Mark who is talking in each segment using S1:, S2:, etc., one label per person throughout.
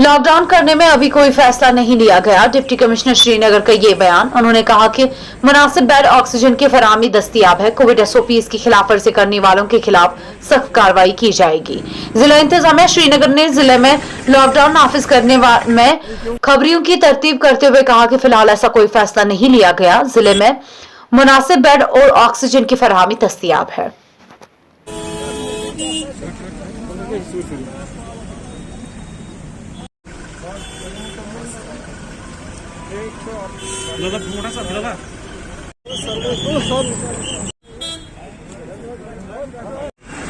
S1: Lockdown करने में अभी कोई फैसला नहीं लिया गया। डिप्टी कमिश्नर श्रीनगर का ये बयान। उन्होंने कहा कि मुनासिब बेड ऑक्सीजन की फराहमी दस्तयाब है। कोविड SOPs की खिलाफवर्जी करने वालों के खिलाफ सख्त कार्रवाई की जाएगी। जिला इंतजामिया श्रीनगर ने जिले में लॉकडाउन नाफिज करने में खबरियों की तरतीब करते हुए कहा कि फिलहाल ऐसा कोई फैसला नहीं लिया गया। जिले में मुनासिब बेड और ऑक्सीजन की फराहमी दस्तयाब है।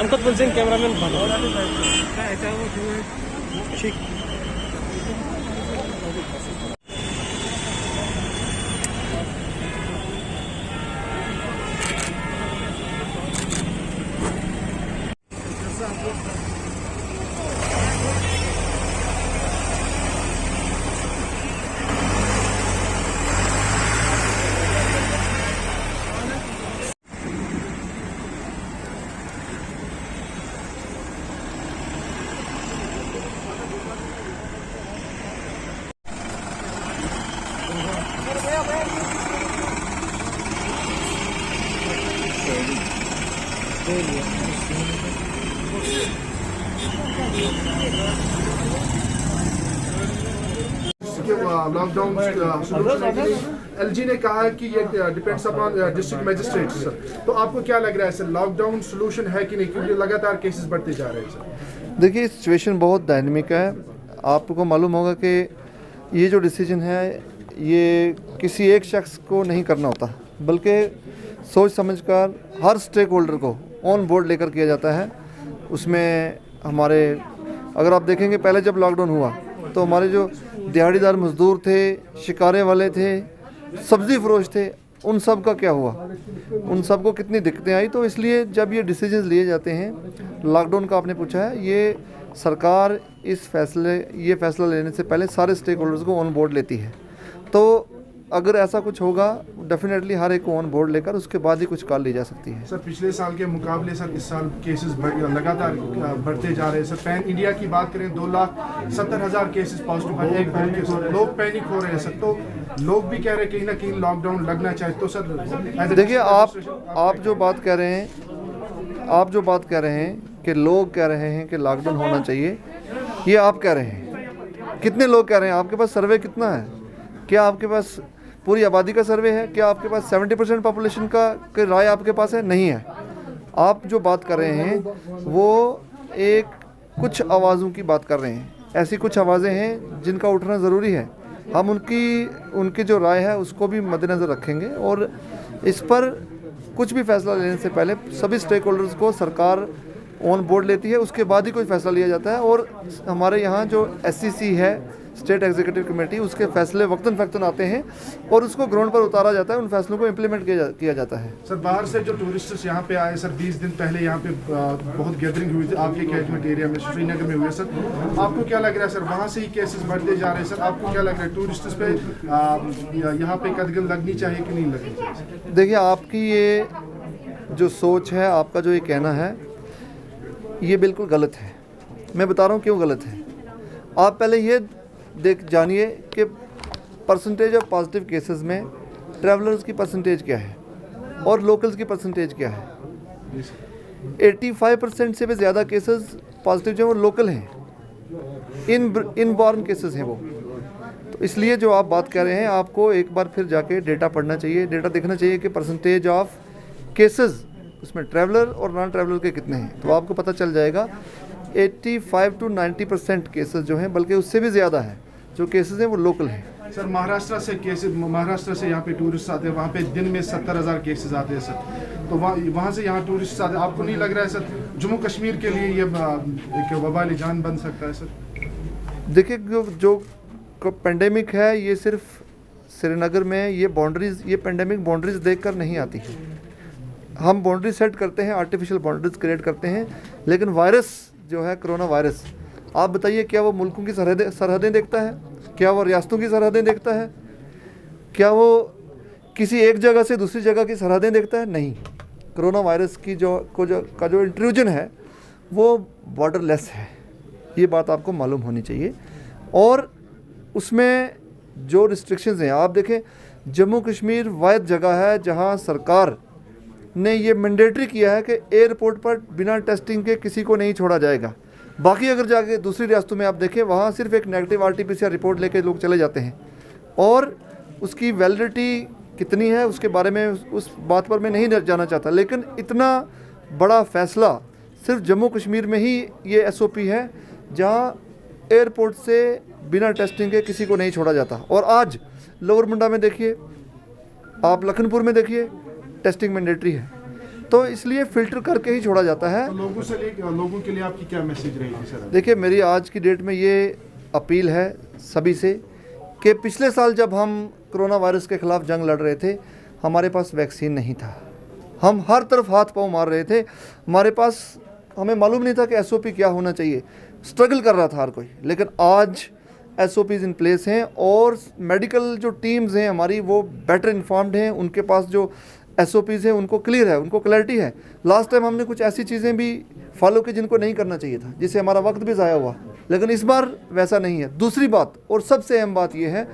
S2: अंकत बोलছেন ক্যামেরাম্যান ভালো ঠিক
S3: लॉकडाउन LG ने कहा है कि ये डिपेंड्स अपॉन डिस्ट्रिक्ट मैजिस्ट्रेट्स। तो आपको क्या लग रहा है सर, लॉकडाउन सोल्यूशन है कि नहीं, क्योंकि लगातार केसेस बढ़ते जा रहे हैं सर?
S4: देखिए, सिचुएशन बहुत डायनेमिक है। आपको मालूम होगा कि ये जो डिसीजन है ये किसी एक शख्स को नहीं करना होता, बल्कि सोच समझकर हर स्टेक होल्डर को ऑन बोर्ड लेकर किया जाता है। उसमें हमारे, अगर आप देखेंगे, पहले जब लॉकडाउन हुआ तो हमारे जो दिहाड़ीदार मजदूर थे, शिकारे वाले थे, सब्ज़ी फरोश थे, उन सब का क्या हुआ, उन सब को कितनी दिक्कतें आई। तो इसलिए जब ये डिसीजंस लिए जाते हैं, लॉकडाउन का आपने पूछा है, ये सरकार ये फैसला लेने से पहले सारे स्टेक होल्डर्स को ऑन बोर्ड लेती है। तो अगर ऐसा कुछ होगा, डेफिनेटली हर एक को ऑन बोर्ड लेकर उसके बाद ही कुछ कॉल ली जा सकती है।
S3: सर, पिछले साल के मुकाबले सर इस साल केसेस लगातार बढ़ते जा रहे हैं सर। पैन इंडिया की बात करें, 2,70,000 केसेस पॉजिटिव है एक दिन के। लोग पैनिक हो रहे हैं सर, तो लोग भी कह रहे हैं कहीं ना कहीं लॉकडाउन लगना चाहिए। तो सर
S4: देखिए, आप जो बात कह रहे हैं कि लोग कह रहे हैं कि लॉकडाउन होना चाहिए, ये आप कह रहे हैं। कितने लोग कह रहे हैं? आपके पास सर्वे कितना है? क्या आपके पास पूरी आबादी का सर्वे है? क्या आपके पास 70% पॉपुलेशन का राय आपके पास है? नहीं है। आप जो बात कर रहे हैं वो कुछ आवाज़ों की बात कर रहे हैं। ऐसी कुछ आवाज़ें हैं जिनका उठना ज़रूरी है। हम उनकी जो राय है उसको भी मद्देनज़र रखेंगे, और इस पर कुछ भी फैसला लेने से पहले सभी स्टेक होल्डर्स को सरकार ऑन बोर्ड लेती है, उसके बाद ही कोई फैसला लिया जाता है। और हमारे यहाँ जो SEC है, स्टेट एग्जीक्यूटिव कमेटी, उसके फैसले वक्तन फ़क्तन आते हैं और उसको ग्राउंड पर उतारा जाता है, उन फैसलों को इम्प्लीमेंट किया जाता है।
S3: सर, बाहर से जो टूरिस्ट्स यहाँ पे आए सर, 20 दिन पहले यहाँ पे बहुत गैदरिंग हुई थी आपके कैचमेंट एरिया में, श्रीनगर में हुई है सर। आपको क्या लग रहा है सर, वहाँ से ही केसेस बढ़ते जा रहे हैं सर? आपको क्या लग रहा है, टूरिस्ट्स पे यहाँ पे कदम लगनी चाहिए कि नहीं लगनी चाहिए?
S4: देखिए, आपकी ये जो सोच है, आपका जो ये कहना है, ये बिल्कुल गलत है। मैं बता रहा हूँ क्यों गलत है। आप पहले ये जानिए कि परसेंटेज ऑफ पॉजिटिव केसेस में ट्रैवलर्स की परसेंटेज क्या है और लोकल्स की परसेंटेज क्या है। 85% से भी ज़्यादा केसेस पॉजिटिव जो वो लोकल हैं, इनबॉर्न केसेस हैं वो। तो इसलिए जो आप बात कर रहे हैं, आपको एक बार फिर जाके डेटा पढ़ना चाहिए, डेटा देखना चाहिए कि परसेंटेज ऑफ केसेस उसमें ट्रैवलर और नॉन ट्रैवलर के कितने हैं। तो आपको पता चल जाएगा 85 to 90% केसेस जो हैं, बल्कि उससे भी ज़्यादा है जो केसेस हैं वो लोकल हैं।
S3: सर, महाराष्ट्र से यहाँ पे टूरिस्ट आते हैं, वहाँ पे दिन में 70,000 केसेस आते हैं सर। तो वहाँ से यहाँ टूरिस्ट आते हैं। आपको नहीं लग रहा है सर जम्मू कश्मीर के लिए ये एक वबाली जान बन सकता है सर?
S4: देखिए, जो पेंडेमिक है, ये सिर्फ श्रीनगर में ये पेंडेमिक बाउंड्रीज देखकर नहीं आती है। हम बाउंड्री सेट करते हैं, आर्टिफिशियल बाउंड्रीज क्रिएट करते हैं, लेकिन वायरस जो है, कोरोना वायरस, आप बताइए, क्या वो मुल्कों की सरहदें देखता है? क्या वो रियासतों की सरहदें देखता है? क्या वो किसी एक जगह से दूसरी जगह की सरहदें देखता है? नहीं। कोरोना वायरस की जो इंट्रूजन है वो बॉर्डरलेस है, ये बात आपको मालूम होनी चाहिए। और उसमें जो रिस्ट्रिक्शंस हैं, आप देखें जम्मू कश्मीर वाहिद जगह है जहां सरकार ने ये मैंडेटरी किया है कि एयरपोर्ट पर बिना टेस्टिंग के किसी को नहीं छोड़ा जाएगा। बाकी अगर जाके दूसरी रियासतों में आप देखें वहाँ सिर्फ एक नेगेटिव RT-PCR रिपोर्ट लेके लोग चले जाते हैं और उसकी वैलिडिटी कितनी है उसके बारे में उस बात पर मैं नहीं जाना चाहता, लेकिन इतना बड़ा फैसला सिर्फ जम्मू कश्मीर में ही ये SOP है जहाँ एयरपोर्ट से बिना टेस्टिंग के किसी को नहीं छोड़ा जाता। और आज लोअर मुंडा में देखिए, आप लखनपुर में देखिए, टेस्टिंग मैंडेटरी है, तो इसलिए फ़िल्टर करके ही छोड़ा जाता है।
S3: तो लोगों के लिए आपकी क्या मैसेज रहेगी सर?
S4: देखिए मेरी आज की डेट में ये अपील है सभी से कि पिछले साल जब हम कोरोना वायरस के ख़िलाफ़ जंग लड़ रहे थे हमारे पास वैक्सीन नहीं था, हम हर तरफ हाथ पांव मार रहे थे, हमारे पास हमें मालूम नहीं था कि SOP क्या होना चाहिए, स्ट्रगल कर रहा था हर कोई। लेकिन आज SOPs इन प्लेस हैं और मेडिकल जो टीम्स हैं हमारी वो बेटर इन्फॉर्म्ड हैं, उनके पास जो SOPs हैं उनको क्लियर है, उनको क्लैरिटी है। लास्ट टाइम हमने कुछ ऐसी चीज़ें भी फॉलो की जिनको नहीं करना चाहिए था, जिससे हमारा वक्त भी ज़ाया हुआ, लेकिन इस बार वैसा नहीं है। दूसरी बात और सबसे अहम बात यह है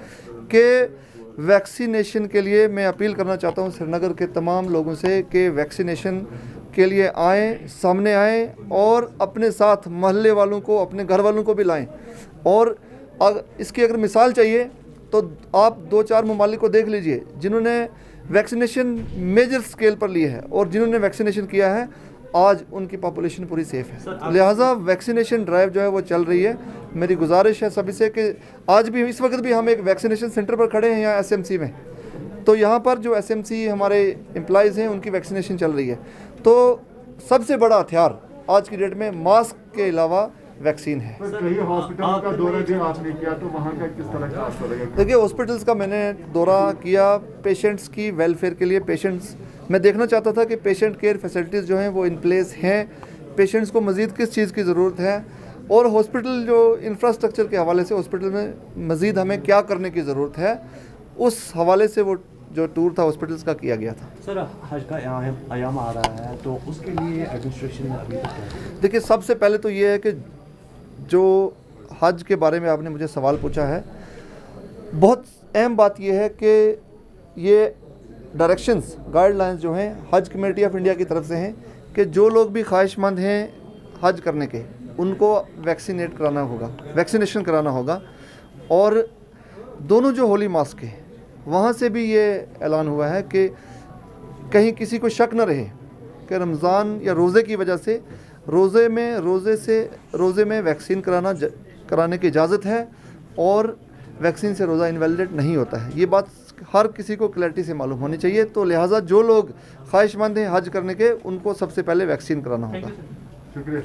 S4: कि वैक्सीनेशन के लिए मैं अपील करना चाहता हूं श्रीनगर के तमाम लोगों से कि वैक्सीनेशन के लिए आएँ, सामने आएँ और अपने साथ मोहल्ले वालों को, अपने घर वालों को भी लाएँ। और इसकी अगर मिसाल चाहिए तो आप 2-4 ममालिक को देख लीजिए जिन्होंने वैक्सीनेशन मेजर स्केल पर लिए है और जिन्होंने वैक्सीनेशन किया है आज उनकी पॉपुलेशन पूरी सेफ है। लिहाजा वैक्सीनेशन ड्राइव जो है वो चल रही है। मेरी गुजारिश है सभी से कि आज भी इस वक्त भी हम एक वैक्सीनेशन सेंटर पर खड़े हैं यहाँ SMC में, तो यहाँ पर जो SMC हमारे एम्प्लॉइज़ हैं उनकी वैक्सीनेशन चल रही है। तो सबसे बड़ा हथियार आज की डेट में मास्क के अलावा वैक्सीन है।
S3: कई हॉस्पिटल का दौरा जो आपने किया तो वहाँ का किस तरह का असर रहेगा?
S4: देखिए हॉस्पिटल्स का मैंने दौरा किया पेशेंट्स की वेलफेयर के लिए। पेशेंट्स मैं देखना चाहता था कि पेशेंट केयर फैसिलिटीज़ जो हैं वो इन प्लेस हैं, पेशेंट्स को मज़ीद किस चीज़ की ज़रूरत है और हॉस्पिटल जो इंफ्रास्ट्रक्चर के हवाले से हॉस्पिटल में मज़ीद हमें क्या करने की ज़रूरत है, उस हवाले से वो जो टूर था हॉस्पिटल्स का किया गया था।
S2: सर हज का आयाम आ रहा है तो उसके लिए एडमिनिस्ट्रेशन अभी तक क्या है?
S4: देखिए सबसे पहले तो ये है कि जो हज के बारे में आपने मुझे सवाल पूछा है, बहुत अहम बात यह है कि ये डायरेक्शंस गाइडलाइंस जो हैं हज कमेटी ऑफ इंडिया की तरफ से हैं कि जो लोग भी ख्वाहिशमंद हैं हज करने के उनको वैक्सीनेशन कराना होगा। और दोनों जो होली मास्क है वहाँ से भी ये ऐलान हुआ है कि कहीं किसी को शक न रहे कि रमज़ान या रोज़े की वजह से रोज़े में वैक्सीन कराने की इजाज़त है और वैक्सीन से रोज़ा इनवैलिडेट नहीं होता है। ये बात हर किसी को क्लैरिटी से मालूम होनी चाहिए। तो लिहाजा जो लोग ख्वाहिशमंद हैं हज करने के उनको सबसे पहले वैक्सीन कराना होगा।
S3: शुक्रिया।